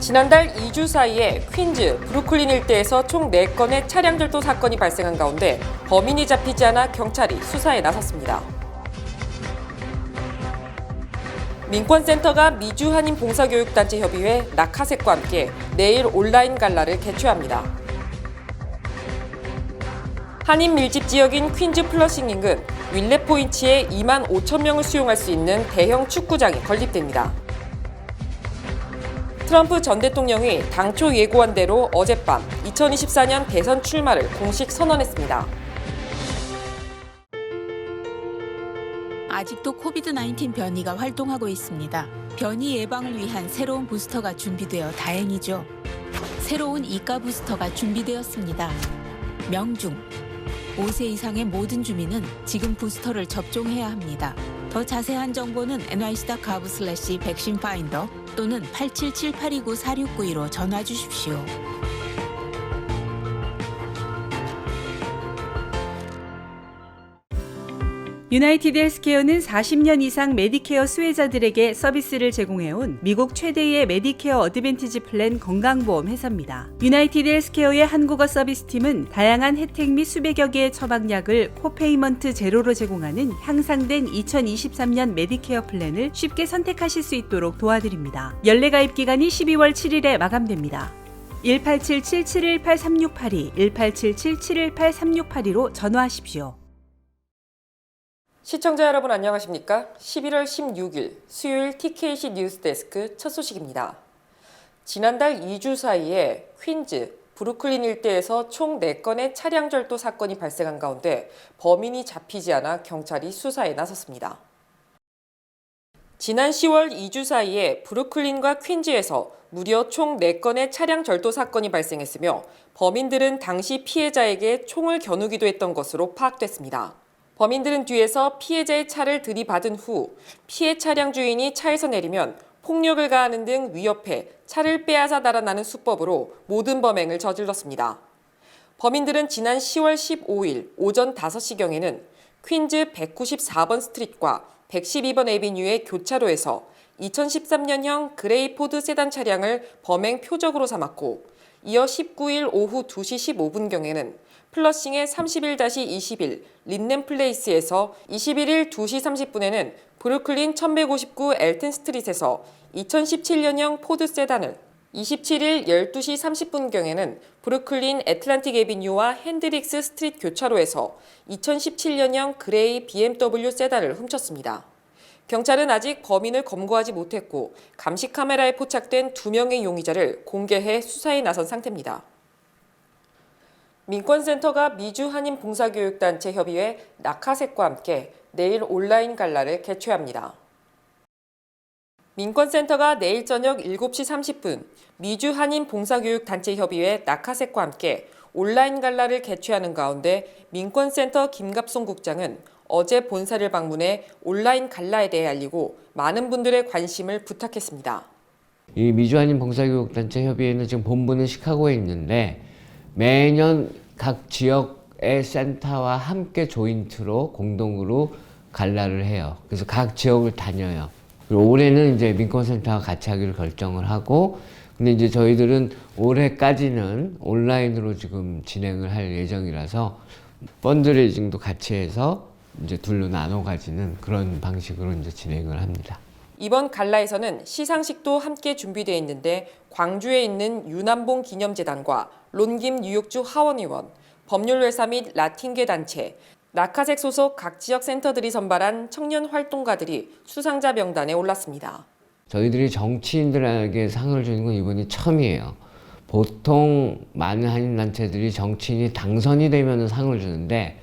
지난달 2주 사이에 퀸즈, 브루클린 일대에서 총 4건의 차량 절도 사건이 발생한 가운데 범인이 잡히지 않아 경찰이 수사에 나섰습니다. 민권센터가 미주 한인 봉사교육단체 협의회 낙하색과 함께 내일 온라인 갈라를 개최합니다. 한인 밀집 지역인 퀸즈 플러싱 인근 윌레포인치에 2만 5천 명을 수용할 수 있는 대형 축구장이 건립됩니다. 트럼프 전 대통령이 당초 예고한 대로 어젯밤 2024년 대선 출마를 공식 선언했습니다. 아직도 코비드-19 변이가 활동하고 있습니다. 변이 예방을 위한 새로운 부스터가 준비되어 다행이죠. 새로운 이가 부스터가 준비되었습니다. 명중. 5세 이상의 모든 주민은 지금 부스터를 접종해야 합니다. 더 자세한 정보는 nyc.gov/vaccinefinder 또는 877829-4692로 전화 주십시오. 유나이티드 헬스케어는 40년 이상 메디케어 수혜자들에게 서비스를 제공해온 미국 최대의 메디케어 어드밴티지 플랜 건강보험 회사입니다. 유나이티드 헬스케어의 한국어 서비스팀은 다양한 혜택 및 수백여 개의 처방약을 코페이먼트 제로로 제공하는 향상된 2023년 메디케어 플랜을 쉽게 선택하실 수 있도록 도와드립니다. 연례 가입 기간이 12월 7일에 마감됩니다. 1877-718-3682, 1877-718-3682로 전화하십시오. 시청자 여러분 안녕하십니까? 11월 16일 수요일 TKC 뉴스데스크 첫 소식입니다. 지난달 2주 사이에 퀸즈, 브루클린 일대에서 총 4건의 차량 절도 사건이 발생한 가운데 범인이 잡히지 않아 경찰이 수사에 나섰습니다. 지난 10월 2주 사이에 브루클린과 퀸즈에서 무려 총 4건의 차량 절도 사건이 발생했으며 범인들은 당시 피해자에게 총을 겨누기도 했던 것으로 파악됐습니다. 범인들은 뒤에서 피해자의 차를 들이받은 후 피해 차량 주인이 차에서 내리면 폭력을 가하는 등 위협해 차를 빼앗아 달아나는 수법으로 모든 범행을 저질렀습니다. 범인들은 지난 10월 15일 오전 5시경에는 퀸즈 194번 스트릿과 112번 애비뉴의 교차로에서 2013년형 그레이 포드 세단 차량을 범행 표적으로 삼았고 이어 19일 오후 2시 15분경에는 플러싱의 31-21 린넨 플레이스에서 21일 2시 30분에는 브루클린 1159 엘튼 스트릿에서 2017년형 포드 세단을 27일 12시 30분경에는 브루클린 애틀란틱 애비뉴와 핸드릭스 스트릿 교차로에서 2017년형 그레이 BMW 세단을 훔쳤습니다. 경찰은 아직 범인을 검거하지 못했고 감시 카메라에 포착된 2명의 용의자를 공개해 수사에 나선 상태입니다. 민권센터가 미주 한인 봉사교육단체 협의회 낙하색과 함께 내일 온라인 갈라를 개최합니다. 민권센터가 내일 저녁 7시 30분 미주 한인 봉사교육단체 협의회 낙하색과 함께 온라인 갈라를 개최하는 가운데 민권센터 김갑송 국장은 어제 본사를 방문해 온라인 갈라에 대해 알리고 많은 분들의 관심을 부탁했습니다. 이 미주 한인 봉사교육단체 협의회는 지금 본부는 시카고에 있는데 매년 각 지역의 센터와 함께 조인트로 공동으로 갈라를 해요. 그래서 각 지역을 다녀요. 그리고 올해는 이제 민권센터와 같이 하기로 결정을 하고, 근데 이제 저희들은 올해까지는 온라인으로 지금 진행을 할 예정이라서 펀드레이징도 같이 해서 이제 둘로 나눠 가지는 그런 방식으로 이제 진행을 합니다. 이번 갈라에서는 시상식도 함께 준비되어 있는데 광주에 있는 유남봉 기념재단과 론김 뉴욕주 하원의원, 법률회사 및 라틴계 단체, 낙하색 소속 각 지역 센터들이 선발한 청년 활동가들이 수상자 명단에 올랐습니다. 저희들이 정치인들에게 상을 주는 건 이번이 처음이에요. 보통 많은 한인단체들이 정치인이 당선이 되면 상을 주는데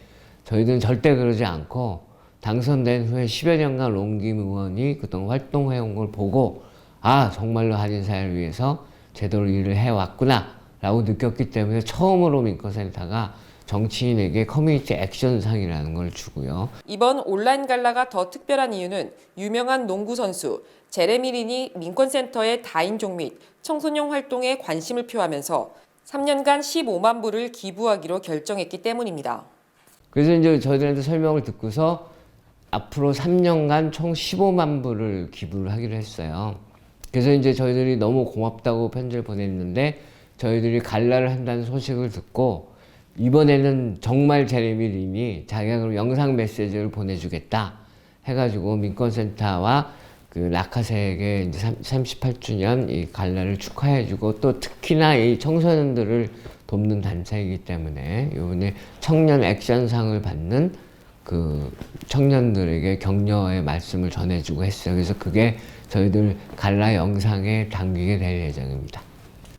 저희들은 절대 그러지 않고 당선된 후에 10여 년간 론김 의원이 그동안 활동해온 걸 보고 아 정말로 한인사회를 위해서 제대로 일을 해왔구나 라고 느꼈기 때문에 처음으로 민권센터가 정치인에게 커뮤니티 액션상이라는 걸 주고요. 이번 온라인 갈라가 더 특별한 이유는 유명한 농구 선수 제레미 린이 민권센터의 다인종 및 청소년 활동에 관심을 표하면서 3년간 15만 불을 기부하기로 결정했기 때문입니다. 그래서 이제 저희들한테 설명을 듣고서 앞으로 3년간 총 15만 불을 기부를 하기로 했어요. 그래서 이제 저희들이 너무 고맙다고 편지를 보냈는데 저희들이 갈라를 한다는 소식을 듣고 이번에는 정말 제레미 린이 자기가 그럼 영상 메시지를 보내주겠다 해가지고 민권센터와 그 라카색의 이제 38주년 이 갈라를 축하해주고 또 특히나 이 청소년들을 돕는 단체이기 때문에 이번에 청년 액션상을 받는 그 청년들에게 격려의 말씀을 전해주고 했어요. 그래서 그게 저희들 갈라 영상에 담기게 될 예정입니다.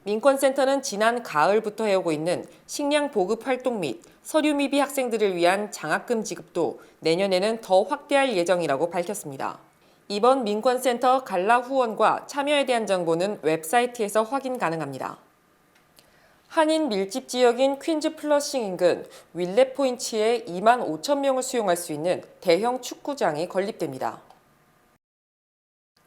민권센터는 지난 가을부터 해오고 있는 식량 보급 활동 및 서류 미비 학생들을 위한 장학금 지급도 내년에는 더 확대할 예정이라고 밝혔습니다. 이번 민권센터 갈라 후원과 참여에 대한 정보는 웹사이트에서 확인 가능합니다. 한인 밀집 지역인 퀸즈 플러싱 인근 윌렛 포인트에 2만 5천 명을 수용할 수 있는 대형 축구장이 건립됩니다.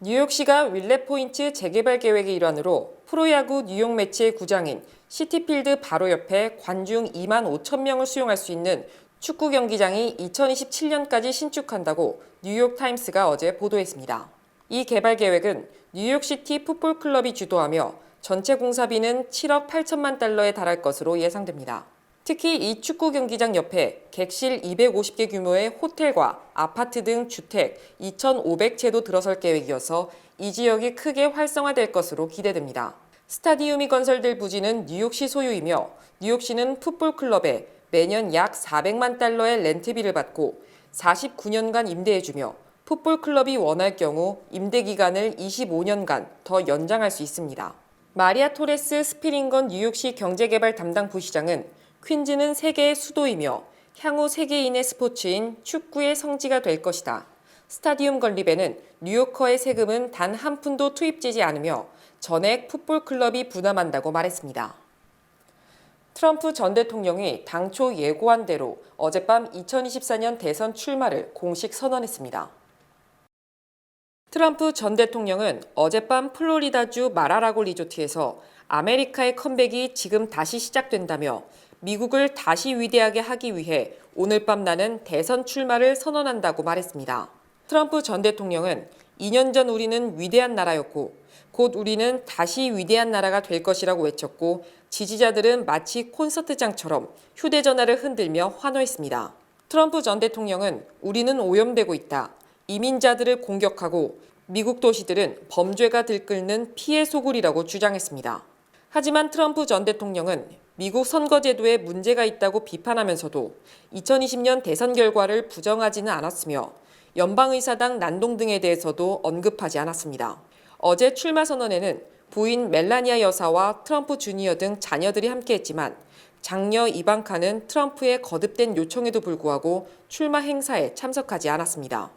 뉴욕시가 윌렛 포인트 재개발 계획의 일환으로 프로야구 뉴욕 매치의 구장인 시티필드 바로 옆에 관중 2만 5천 명을 수용할 수 있는 축구 경기장이 2027년까지 신축한다고 뉴욕타임스가 어제 보도했습니다. 이 개발 계획은 뉴욕시티 풋볼클럽이 주도하며 전체 공사비는 7억 8천만 달러에 달할 것으로 예상됩니다. 특히 이 축구 경기장 옆에 객실 250개 규모의 호텔과 아파트 등 주택 2,500채도 들어설 계획이어서 이 지역이 크게 활성화될 것으로 기대됩니다. 스타디움이 건설될 부지는 뉴욕시 소유이며 뉴욕시는 풋볼클럽에 매년 약 400만 달러의 렌트비를 받고 49년간 임대해주며 풋볼클럽이 원할 경우 임대 기간을 25년간 더 연장할 수 있습니다. 마리아 토레스 스피링건 뉴욕시 경제개발 담당 부시장은 퀸즈는 세계의 수도이며 향후 세계인의 스포츠인 축구의 성지가 될 것이다. 스타디움 건립에는 뉴요커의 세금은 단 한 푼도 투입되지 않으며 전액 풋볼클럽이 부담한다고 말했습니다. 트럼프 전 대통령이 당초 예고한 대로 어젯밤 2024년 대선 출마를 공식 선언했습니다. 트럼프 전 대통령은 어젯밤 플로리다주 마라라고 리조트에서 아메리카의 컴백이 지금 다시 시작된다며 미국을 다시 위대하게 하기 위해 오늘 밤 나는 대선 출마를 선언한다고 말했습니다. 트럼프 전 대통령은 2년 전 우리는 위대한 나라였고 곧 우리는 다시 위대한 나라가 될 것이라고 외쳤고 지지자들은 마치 콘서트장처럼 휴대전화를 흔들며 환호했습니다. 트럼프 전 대통령은 우리는 오염되고 있다. 이민자들을 공격하고 미국 도시들은 범죄가 들끓는 피해 소굴이라고 주장했습니다. 하지만 트럼프 전 대통령은 미국 선거제도에 문제가 있다고 비판하면서도 2020년 대선 결과를 부정하지는 않았으며 연방의사당 난동 등에 대해서도 언급하지 않았습니다. 어제 출마 선언에는 부인 멜라니아 여사와 트럼프 주니어 등 자녀들이 함께했지만 장녀 이방카는 트럼프의 거듭된 요청에도 불구하고 출마 행사에 참석하지 않았습니다.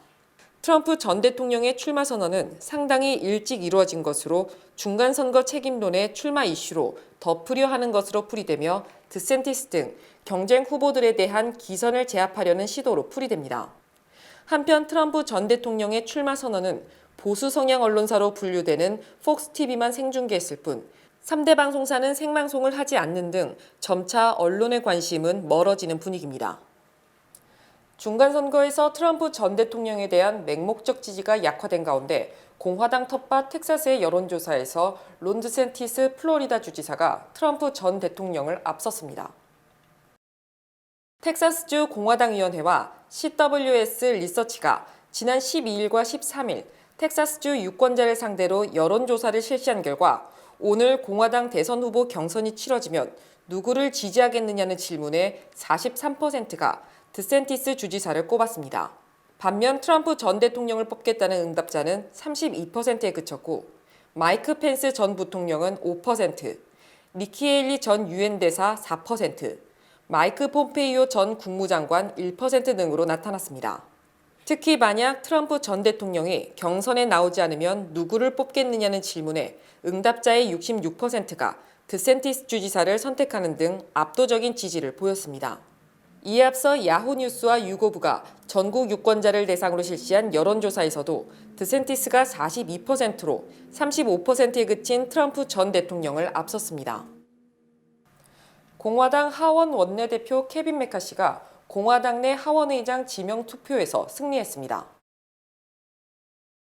트럼프 전 대통령의 출마 선언은 상당히 일찍 이루어진 것으로 중간선거 책임론의 출마 이슈로 덮으려 하는 것으로 풀이되며 드샌티스 등 경쟁 후보들에 대한 기선을 제압하려는 시도로 풀이됩니다. 한편 트럼프 전 대통령의 출마 선언은 보수 성향 언론사로 분류되는 폭스TV만 생중계했을 뿐 3대 방송사는 생방송을 하지 않는 등 점차 언론의 관심은 멀어지는 분위기입니다. 중간선거에서 트럼프 전 대통령에 대한 맹목적 지지가 약화된 가운데 공화당 텃밭 텍사스의 여론조사에서 론 드샌티스 플로리다 주지사가 트럼프 전 대통령을 앞섰습니다. 텍사스주 공화당위원회와 CWS 리서치가 지난 12일과 13일 텍사스주 유권자를 상대로 여론조사를 실시한 결과 오늘 공화당 대선 후보 경선이 치러지면 누구를 지지하겠느냐는 질문에 43%가 드샌티스 주지사를 꼽았습니다. 반면 트럼프 전 대통령을 뽑겠다는 응답자는 32%에 그쳤고 마이크 펜스 전 부통령은 5%, 니키 헤일리 전 유엔 대사 4%, 마이크 폼페이오 전 국무장관 1% 등으로 나타났습니다. 특히 만약 트럼프 전 대통령이 경선에 나오지 않으면 누구를 뽑겠느냐는 질문에 응답자의 66%가 드샌티스 주지사를 선택하는 등 압도적인 지지를 보였습니다. 이에 앞서 야후뉴스와 유고브가 전국 유권자를 대상으로 실시한 여론조사에서도 드샌티스가 42%로 35%에 그친 트럼프 전 대통령을 앞섰습니다. 공화당 하원 원내대표 케빈 메카시가 공화당 내 하원의장 지명 투표에서 승리했습니다.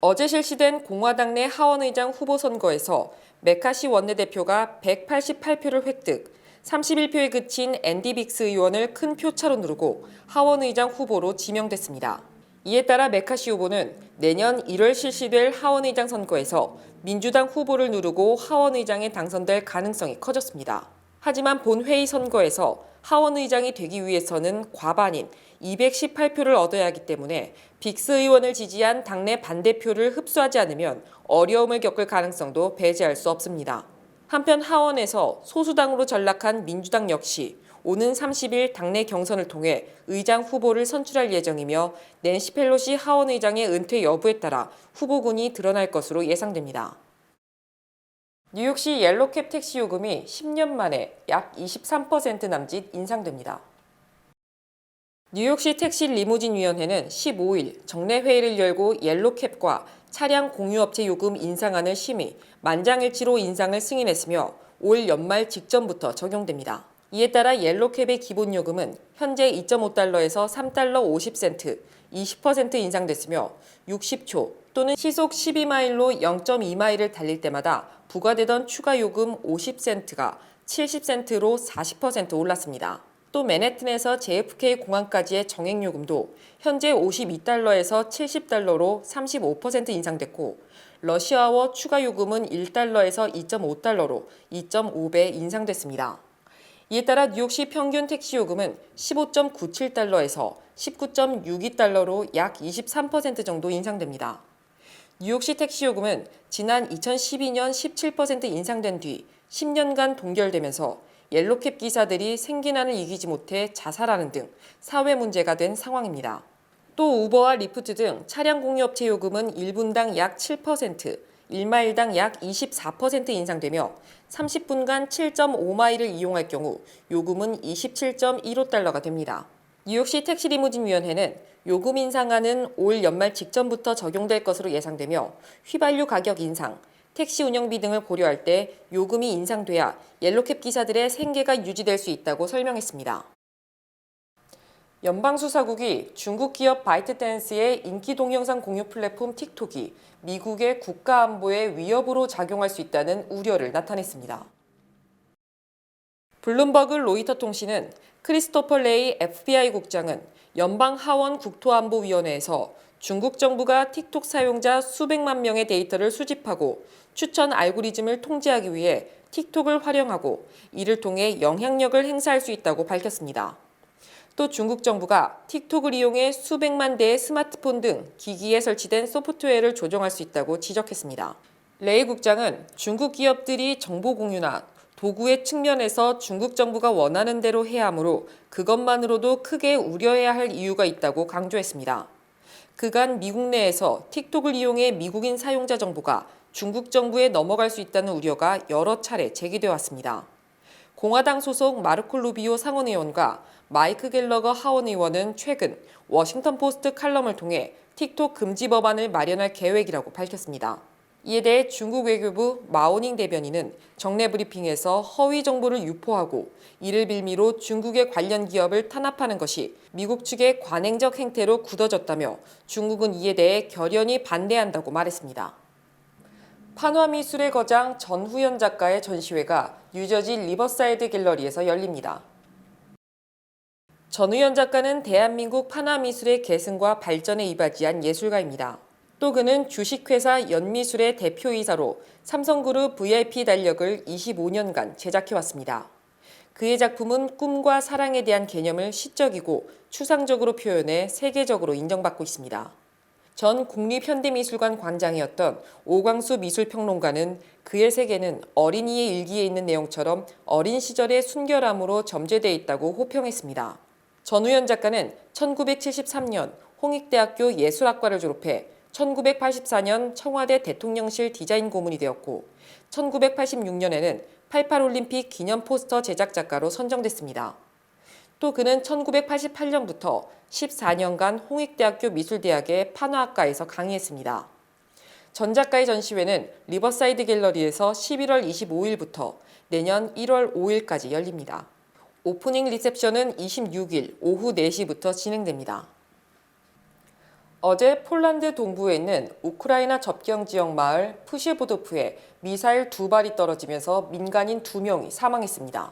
어제 실시된 공화당 내 하원의장 후보 선거에서 메카시 원내대표가 188표를 획득, 31표에 그친 앤디 빅스 의원을 큰 표차로 누르고 하원의장 후보로 지명됐습니다. 이에 따라 메카시 후보는 내년 1월 실시될 하원의장 선거에서 민주당 후보를 누르고 하원의장에 당선될 가능성이 커졌습니다. 하지만 본회의 선거에서 하원의장이 되기 위해서는 과반인 218표를 얻어야 하기 때문에 빅스 의원을 지지한 당내 반대표를 흡수하지 않으면 어려움을 겪을 가능성도 배제할 수 없습니다. 한편 하원에서 소수당으로 전락한 민주당 역시 오는 30일 당내 경선을 통해 의장 후보를 선출할 예정이며 낸시 펠로시 하원의장의 은퇴 여부에 따라 후보군이 드러날 것으로 예상됩니다. 뉴욕시 옐로캡 택시 요금이 10년 만에 약 23% 남짓 인상됩니다. 뉴욕시 택시 리무진위원회는 15일 정례 회의를 열고 옐로캡과 차량 공유업체 요금 인상안을 심의, 만장일치로 인상을 승인했으며 올 연말 직전부터 적용됩니다. 이에 따라 옐로캡의 기본 요금은 현재 2.5달러에서 3달러 50센트, 20% 인상됐으며 60초 또는 시속 12마일로 0.2마일을 달릴 때마다 부과되던 추가 요금 50센트가 70센트로 40% 올랐습니다. 또 맨해튼에서 JFK 공항까지의 정액요금도 현재 52달러에서 70달러로 35% 인상됐고 러시아워 추가 요금은 1달러에서 2.5달러로 2.5배 인상됐습니다. 이에 따라 뉴욕시 평균 택시 요금은 15.97달러에서 19.62달러로 약 23% 정도 인상됩니다. 뉴욕시 택시 요금은 지난 2012년 17% 인상된 뒤 10년간 동결되면서 옐로캡 기사들이 생계난을 이기지 못해 자살하는 등 사회 문제가 된 상황입니다. 또 우버와 리프트 등 차량 공유업체 요금은 1분당 약 7%, 1마일당 약 24% 인상되며 30분간 7.5마일을 이용할 경우 요금은 27.15달러가 됩니다. 뉴욕시 택시 리무진위원회는 요금 인상안은 올 연말 직전부터 적용될 것으로 예상되며 휘발유 가격 인상, 택시 운영비 등을 고려할 때 요금이 인상돼야 옐로캡 기사들의 생계가 유지될 수 있다고 설명했습니다. 연방수사국이 중국 기업 바이트댄스의 인기 동영상 공유 플랫폼 틱톡이 미국의 국가안보에 위협으로 작용할 수 있다는 우려를 나타냈습니다. 블룸버그 로이터 통신은 크리스토퍼 레이 FBI 국장은 연방 하원 국토안보위원회에서 중국 정부가 틱톡 사용자 수백만 명의 데이터를 수집하고 추천 알고리즘을 통제하기 위해 틱톡을 활용하고 이를 통해 영향력을 행사할 수 있다고 밝혔습니다. 또 중국 정부가 틱톡을 이용해 수백만 대의 스마트폰 등 기기에 설치된 소프트웨어를 조정할 수 있다고 지적했습니다. 레이 국장은 중국 기업들이 정보 공유나 도구의 측면에서 중국 정부가 원하는 대로 해야 하므로 그것만으로도 크게 우려해야 할 이유가 있다고 강조했습니다. 그간 미국 내에서 틱톡을 이용해 미국인 사용자 정보가 중국 정부에 넘어갈 수 있다는 우려가 여러 차례 제기되어 왔습니다. 공화당 소속 마르코 루비오 상원의원과 마이크 갤러거 하원의원은 최근 워싱턴 포스트 칼럼을 통해 틱톡 금지 법안을 마련할 계획이라고 밝혔습니다. 이에 대해 중국 외교부 마오닝 대변인은 정례 브리핑에서 허위 정보를 유포하고 이를 빌미로 중국의 관련 기업을 탄압하는 것이 미국 측의 관행적 행태로 굳어졌다며 중국은 이에 대해 결연히 반대한다고 말했습니다. 판화미술의 거장 전후연 작가의 전시회가 뉴저지 리버사이드 갤러리에서 열립니다. 전후연 작가는 대한민국 판화미술의 계승과 발전에 이바지한 예술가입니다. 또 그는 주식회사 연미술의 대표이사로 삼성그룹 VIP 달력을 25년간 제작해왔습니다. 그의 작품은 꿈과 사랑에 대한 개념을 시적이고 추상적으로 표현해 세계적으로 인정받고 있습니다. 전 국립현대미술관 관장이었던 오광수 미술평론가는 그의 세계는 어린이의 일기에 있는 내용처럼 어린 시절의 순결함으로 점재되어 있다고 호평했습니다. 전우연 작가는 1973년 홍익대학교 예술학과를 졸업해 1984년 청와대 대통령실 디자인 고문이 되었고 1986년에는 88올림픽 기념 포스터 제작 작가로 선정됐습니다. 또 그는 1988년부터 14년간 홍익대학교 미술대학의 판화학과에서 강의했습니다. 전 작가의 전시회는 리버사이드 갤러리에서 11월 25일부터 내년 1월 5일까지 열립니다. 오프닝 리셉션은 26일 오후 4시부터 진행됩니다. 어제 폴란드 동부에 있는 우크라이나 접경 지역 마을 푸시보도프에 미사일 2발이 떨어지면서 민간인 2명이 사망했습니다.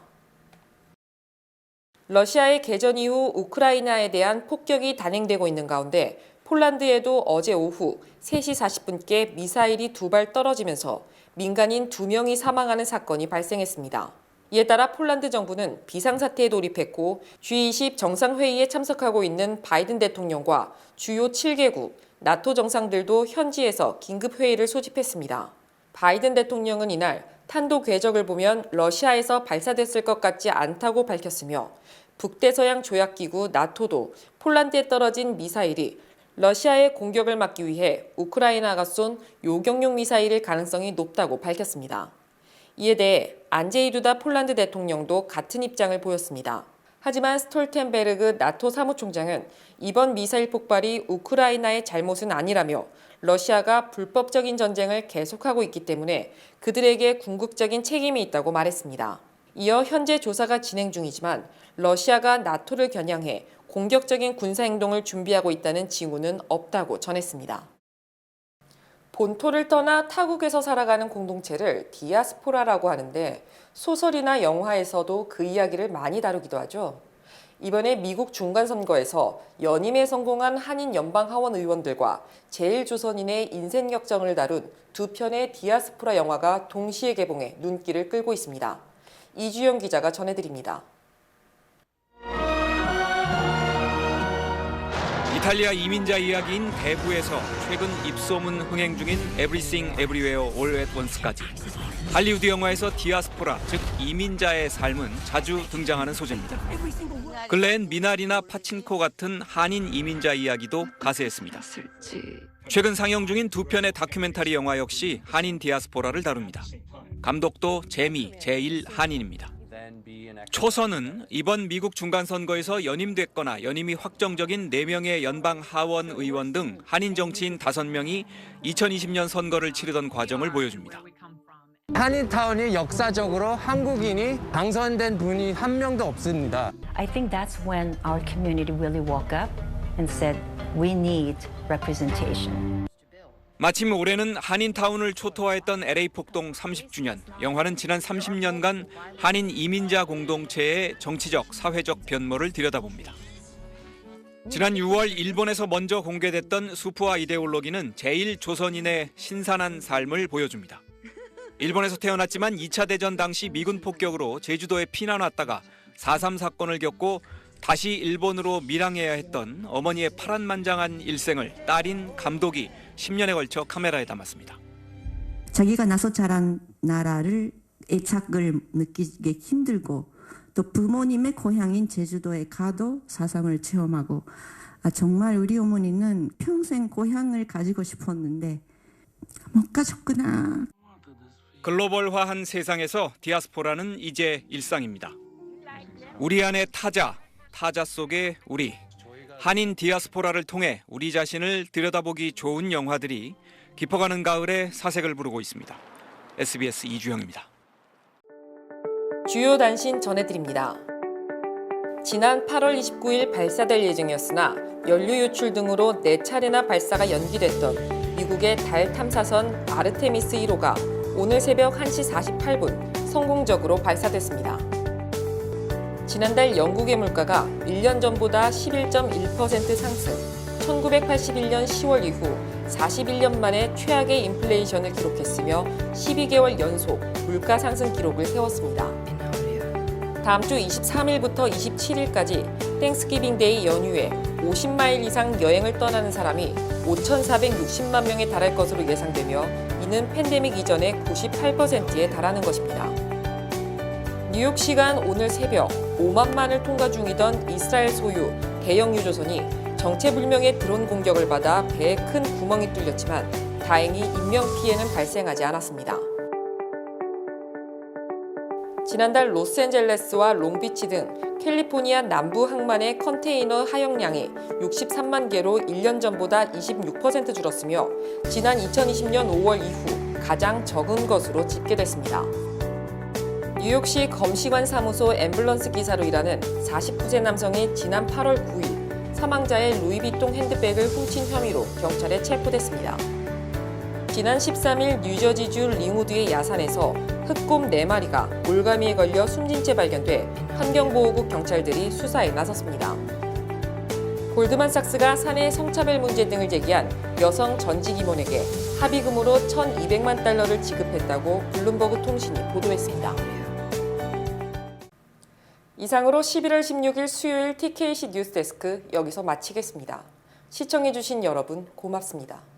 러시아의 개전 이후 우크라이나에 대한 폭격이 단행되고 있는 가운데 폴란드에도 어제 오후 3시 40분께 미사일이 2발 떨어지면서 민간인 2명이 사망하는 사건이 발생했습니다. 이에 따라 폴란드 정부는 비상사태에 돌입했고 G20 정상회의에 참석하고 있는 바이든 대통령과 주요 7개국, 나토 정상들도 현지에서 긴급회의를 소집했습니다. 바이든 대통령은 이날 탄도 궤적을 보면 러시아에서 발사됐을 것 같지 않다고 밝혔으며 북대서양 조약기구 나토도 폴란드에 떨어진 미사일이 러시아의 공격을 막기 위해 우크라이나가 쏜 요격용 미사일일 가능성이 높다고 밝혔습니다. 이에 대해 안제이 두다 폴란드 대통령도 같은 입장을 보였습니다. 하지만 스톨텐베르그 나토 사무총장은 이번 미사일 폭발이 우크라이나의 잘못은 아니라며 러시아가 불법적인 전쟁을 계속하고 있기 때문에 그들에게 궁극적인 책임이 있다고 말했습니다. 이어 현재 조사가 진행 중이지만 러시아가 나토를 겨냥해 공격적인 군사행동을 준비하고 있다는 징후는 없다고 전했습니다. 본토를 떠나 타국에서 살아가는 공동체를 디아스포라라고 하는데 소설이나 영화에서도 그 이야기를 많이 다루기도 하죠. 이번에 미국 중간선거에서 연임에 성공한 한인 연방하원 의원들과 제1조선인의 인생 역정을 다룬 2편의 디아스포라 영화가 동시에 개봉해 눈길을 끌고 있습니다. 이주영 기자가 전해드립니다. 이탈리아 이민자 이야기인 대부에서 최근 입소문 흥행 중인 Everything Everywhere All at Once까지 할리우드 영화에서 디아스포라, 즉 이민자의 삶은 자주 등장하는 소재입니다. 근래엔 미나리나 파친코 같은 한인 이민자 이야기도 가세했습니다. 최근 상영 중인 2편의 다큐멘터리 영화 역시 한인 디아스포라를 다룹니다. 감독도 재미, 제1한인입니다. 초선은 이번 미국 중간선거에서 연임됐거나 연임이 확정적인 4명의 연방 하원 의원 등 한인 정치인 5명이 2020년 선거를 치르던 과정을 보여줍니다. 한인타운이 역사적으로 한국인이 당선된 분이 한 명도 없습니다. I think that's when our community really woke up and said, we need representation. 마침 올해는 한인타운을 초토화했던 LA 폭동 30주년. 영화는 지난 30년간 한인 이민자 공동체의 정치적, 사회적 변모를 들여다봅니다. 지난 6월 일본에서 먼저 공개됐던 수프와 이데올로기는 제1조선인의 신선한 삶을 보여줍니다. 일본에서 태어났지만 2차 대전 당시 미군 폭격으로 제주도에 피난 왔다가 4.3 사건을 겪고 다시 일본으로 밀항해야 했던 어머니의 파란만장한 일생을 딸인 감독이 10년에 걸쳐 카메라에 담았습니다. 자기가 나서 자란 나라를 애착을 느끼기 힘들고 또 부모님의 고향인 제주도에 가도 사상을 체험하고 정말 우리 어머니는 평생 고향을 가지고 싶었는데 못 가졌구나. 글로벌화한 세상에서 디아스포라는 이제 일상입니다. 우리 안에 타자, 타자 속의 우리. 한인 디아스포라를 통해 우리 자신을 들여다보기 좋은 영화들이 깊어가는 가을에 사색을 부르고 있습니다. SBS 이주영입니다. 주요 단신 전해드립니다. 지난 8월 29일 발사될 예정이었으나 연료 유출 등으로 4차례나 발사가 연기됐던 미국의 달 탐사선 아르테미스 1호가 오늘 새벽 1시 48분 성공적으로 발사됐습니다. 지난달 영국의 물가가 1년 전보다 11.1% 상승, 1981년 10월 이후 41년 만에 최악의 인플레이션을 기록했으며 12개월 연속 물가 상승 기록을 세웠습니다. 다음 주 23일부터 27일까지 땡스기빙 데이 연휴에 50마일 이상 여행을 떠나는 사람이 5,460만 명에 달할 것으로 예상되며 이는 팬데믹 이전의 98%에 달하는 것입니다. 뉴욕 시간 오늘 새벽 5만만을 통과 중이던 이스라엘 소유 대형 유조선이 정체불명의 드론 공격을 받아 배에 큰 구멍이 뚫렸지만 다행히 인명 피해는 발생하지 않았습니다. 지난달 로스앤젤레스와 롱비치 등 캘리포니아 남부 항만의 컨테이너 하역량이 63만 개로 1년 전보다 26% 줄었으며 지난 2020년 5월 이후 가장 적은 것으로 집계됐습니다. 뉴욕시 검시관 사무소 앰뷸런스 기사로 일하는 49세 남성이 지난 8월 9일 사망자의 루이비통 핸드백을 훔친 혐의로 경찰에 체포됐습니다. 지난 13일 뉴저지주 링우드의 야산에서 흑곰 4마리가 올가미에 걸려 숨진 채 발견돼 환경보호국 경찰들이 수사에 나섰습니다. 골드만삭스가 사내 성차별 문제 등을 제기한 여성 전직 임원에게 합의금으로 1,200만 달러를 지급했다고 블룸버그 통신이 보도했습니다. 이상으로 11월 16일 수요일 TKC 뉴스데스크 여기서 마치겠습니다. 시청해주신 여러분 고맙습니다.